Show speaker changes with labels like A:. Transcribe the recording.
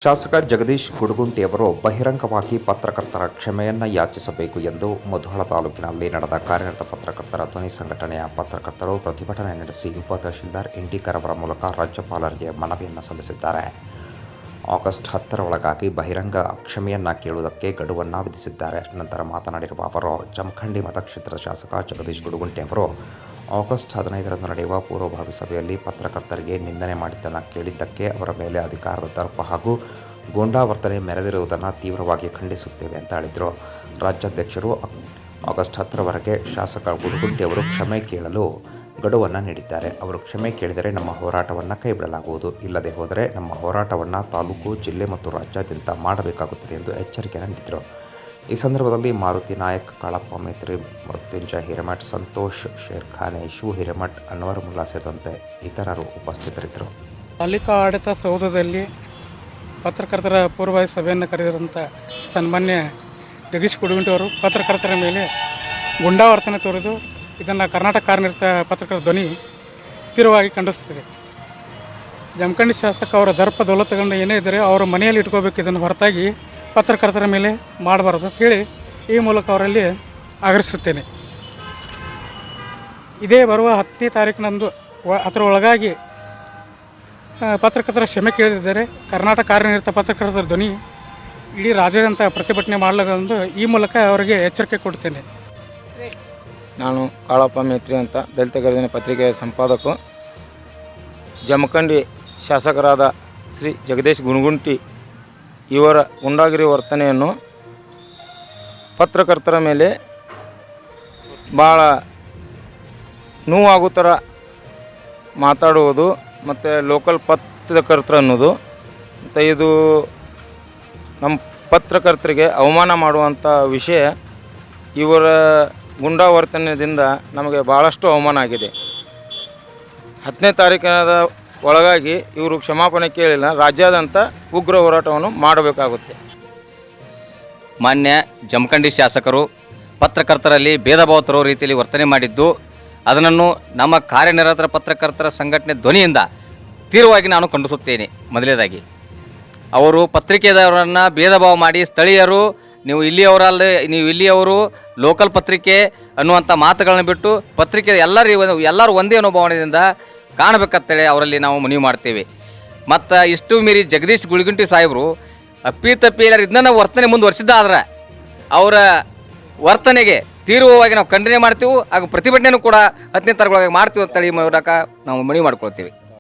A: ಶಾಸಕ ಜಗದೀಶ್ ಗುಡಗುಂಟಿಯವರು ಬಹಿರಂಗವಾಗಿ ಪತ್ರಕರ್ತರ ಕ್ಷಮೆಯನ್ನ ಯಾಚಿಸಬೇಕು ಎಂದು ಮುಧೋಳ ತಾಲೂಕಿನಲ್ಲಿ ನಡೆದ ಕಾರ್ಯನಿರತ ಪತ್ರಕರ್ತರ ಧ್ವನಿ ಸಂಘಟನೆಯ ಪತ್ರಕರ್ತರು ಪ್ರತಿಭಟನೆ ನಡೆಸಿ ಉಪತಹಶೀಲ್ದಾರ್ ಇಂಡಿಕರ್ ಅವರ ಮೂಲಕ ರಾಜ್ಯಪಾಲರಿಗೆ ಮನವಿಯನ್ನು ಸಲ್ಲಿಸಿದ್ದಾರೆ. ಆಗಸ್ಟ್ 10ರ ಒಳಗಾಗಿ ಬಹಿರಂಗ ಕ್ಷಮೆಯನ್ನ ಕೇಳುವುದಕ್ಕೆ ಗಡುವನ್ನು ವಿಧಿಸಿದ್ದಾರೆ. ನಂತರ ಮಾತನಾಡಿರುವ ಅವರು, ಜಮಖಂಡಿ ಮತಕ್ಷೇತ್ರದ ಶಾಸಕ ಜಗದೀಶ್ ಗುಡಗುಂಟಿ ಅವರು ಆಗಸ್ಟ್ 15ರಂದು ನಡೆಯುವ ಪೂರ್ವಭಾವಿ ಸಭೆಯಲ್ಲಿ ಪತ್ರಕರ್ತರಿಗೆ ನಿಂದನೆ ಮಾಡಿದ್ದನ್ನು ಕೇಳಿದ್ದಕ್ಕೆ ಅವರ ಮೇಲೆ ಅಧಿಕಾರದ ದರ್ಪ ಹಾಗೂ ಗೂಂಡಾವರ್ತನೆ ಮೆರೆದಿರುವುದನ್ನು ತೀವ್ರವಾಗಿ ಖಂಡಿಸುತ್ತೇವೆ ಅಂತ ಹೇಳಿದರು. ರಾಜ್ಯಾಧ್ಯಕ್ಷರು ಆಗಸ್ಟ್ 10ರವರೆಗೆ ಶಾಸಕ ಗುಡಗುಂಟಿ ಅವರು ಕ್ಷಮೆ ಕೇಳಲು ಗಡುವನ್ನು ನೀಡಿದ್ದಾರೆ. ಅವರು ಕ್ಷಮೆ ಕೇಳಿದರೆ ನಮ್ಮ ಹೋರಾಟವನ್ನು ಕೈಬಿಡಲಾಗುವುದು, ಇಲ್ಲದೆ ಹೋದರೆ ನಮ್ಮ ಹೋರಾಟವನ್ನು ತಾಲೂಕು, ಜಿಲ್ಲೆ ಮತ್ತು ರಾಜ್ಯಾದ್ಯಂತ ಮಾಡಬೇಕಾಗುತ್ತದೆ ಎಂದು ಎಚ್ಚರಿಕೆಯನ್ನು ನೀಡಿದರು. ಈ ಸಂದರ್ಭದಲ್ಲಿ ಮಾರುತಿ ನಾಯಕ್, ಕಾಳಪ್ಪ ಮೇತ್ರಿ, ಮೃತ್ಯುಂಜಯ ಹಿರೇಮಠ್, ಸಂತೋಷ್ ಶೇರ್ಖಾನೆ, ಶಿವ ಹಿರೇಮಠ್, ಅನ್ವರ್ ಮುಲ್ಲಾ ಸೇರಿದಂತೆ ಇತರರು ಉಪಸ್ಥಿತರಿದ್ದರು.
B: ಪಾಲಿಕಾ ಆಡಳಿತ ಸೌಧದಲ್ಲಿ ಪತ್ರಕರ್ತರ ಪೂರ್ವಭಾವಿ ಸಭೆಯನ್ನು ಕರೆದಿರುವಂಥ ಸನ್ಮಾನ್ಯ ಜಗದೀಶ್ ಗುಡಗುಂಟಿ ಅವರು ಪತ್ರಕರ್ತರ ಮೇಲೆ ಗುಂಡಾವರ್ತನೆ ತೋರಿದು ಇದನ್ನು ಕರ್ನಾಟಕ ಕಾರ್ಯನಿರತ ಪತ್ರಕರ್ತರ ಧ್ವನಿ ತೀವ್ರವಾಗಿ ಖಂಡಿಸುತ್ತದೆ. ಜಮಖಂಡಿ ಶಾಸಕ ಅವರ ದರ್ಪ ದೌಲತ್ತುಗಳನ್ನ ಏನೇ ಇದ್ದರೆ ಅವರ ಮನೆಯಲ್ಲಿ ಇಟ್ಕೋಬೇಕು, ಇದನ್ನು ಹೊರತಾಗಿ ಪತ್ರಕರ್ತರ ಮೇಲೆ ಮಾಡಬಾರದು ಅಂತ ಹೇಳಿ ಈ ಮೂಲಕ ಅವರಲ್ಲಿ ಆಗ್ರಹಿಸುತ್ತೇನೆ. ಇದೇ ಬರುವ 10ನೇ ತಾರೀಕಿನಂದು ಅದರ ಒಳಗಾಗಿ ಪತ್ರಕರ್ತರ ಕ್ಷಮೆ ಕೇಳಿದರೆ ಕರ್ನಾಟಕ ಕಾರ್ಯನಿರತ ಪತ್ರಕರ್ತರ ಧ್ವನಿ ಇಡೀ ರಾಜ್ಯಾದ್ಯಂತ ಪ್ರತಿಭಟನೆ ಮಾಡಲಾಗಲೆಂದು ಈ ಮೂಲಕ ಅವರಿಗೆ ಎಚ್ಚರಿಕೆ ಕೊಡುತ್ತೇನೆ.
C: ನಾನು ಕಾಳಪ್ಪ ಮೇತ್ರಿ ಅಂತ ದಲಿತ ಗರ್ಜನೆ ಪತ್ರಿಕೆಯ ಸಂಪಾದಕ. ಜಮಖಂಡಿ ಶಾಸಕರಾದ ಶ್ರೀ ಜಗದೀಶ್ ಗುಡಗುಂಟಿ ಇವರ ಗುಂಡಾಗಿರಿ ವರ್ತನೆಯನ್ನು ಪತ್ರಕರ್ತರ ಮೇಲೆ ಭಾಳ ನೋವಾಗೋ ಥರ ಮಾತಾಡುವುದು ಮತ್ತು ಲೋಕಲ್ ಪತ್ರಕರ್ತರು ಅನ್ನೋದು, ಮತ್ತು ಇದು ನಮ್ಮ ಪತ್ರಕರ್ತರಿಗೆ ಅವಮಾನ ಮಾಡುವಂಥ ವಿಷಯ. ಇವರ ಗುಂಡಾವರ್ತನೆಯಿಂದ ನಮಗೆ ಭಾಳಷ್ಟು ಅವಮಾನ ಆಗಿದೆ. 10ನೇ ತಾರೀಕಿನ ಒಳಗಾಗಿ ಇವರು ಕ್ಷಮಾಪಣೆ ಕೇಳಿಲ್ಲ, ರಾಜ್ಯಾದ್ಯಂತ ಉಗ್ರ ಹೋರಾಟವನ್ನು ಮಾಡಬೇಕಾಗುತ್ತೆ.
D: ಮಾನ್ಯ ಜಮಖಂಡಿ ಶಾಸಕರು ಪತ್ರಕರ್ತರಲ್ಲಿ ಭೇದ ಭಾವ ತರೋ ರೀತಿಯಲ್ಲಿ ವರ್ತನೆ ಮಾಡಿದ್ದು, ಅದನ್ನು ನಮ್ಮ ಕಾರ್ಯನಿರತ ಪತ್ರಕರ್ತರ ಸಂಘಟನೆ ಧ್ವನಿಯಿಂದ ತೀವ್ರವಾಗಿ ನಾನು ಖಂಡಿಸುತ್ತೇನೆ. ಮೊದಲನೇದಾಗಿ ಅವರು ಪತ್ರಿಕೆದವರನ್ನು ಭೇದ ಭಾವ ಮಾಡಿ ಸ್ಥಳೀಯರು, ನೀವು ಇಲ್ಲಿಯವರು ಲೋಕಲ್ ಪತ್ರಿಕೆ ಅನ್ನುವಂಥ ಮಾತುಗಳನ್ನ ಬಿಟ್ಟು ಪತ್ರಿಕೆ ಎಲ್ಲರೂ ಒಂದೇ ಅನುಭವದಿಂದ ಕಾಣಬೇಕಂತೇಳಿ ಅವರಲ್ಲಿ ನಾವು ಮನವಿ ಮಾಡ್ತೇವೆ. ಮತ್ತು ಇಷ್ಟು ಮೀರಿ ಜಗದೀಶ್ ಗುಡಗುಂಟಿ ಸಾಹೇಬರು ಅಪ್ಪಿತಪ್ಪಿ ಎಲ್ಲರೂ ಇದನ್ನ ವರ್ತನೆ ಮುಂದುವರಿಸಿದ್ದಾದ್ರೆ ಅವರ ವರ್ತನೆಗೆ ತೀವ್ರವಾಗಿ ನಾವು ಖಂಡನೆ ಮಾಡ್ತೀವಿ ಹಾಗೂ ಪ್ರತಿಭಟನೆಯೂ ಕೂಡ 10ನೇ ತಾರೀಕು ಮಾಡ್ತೀವಿ ಅಂತೇಳಿ ಮೂಲಕ ನಾವು ಮನವಿ ಮಾಡ್ಕೊಳ್ತೀವಿ.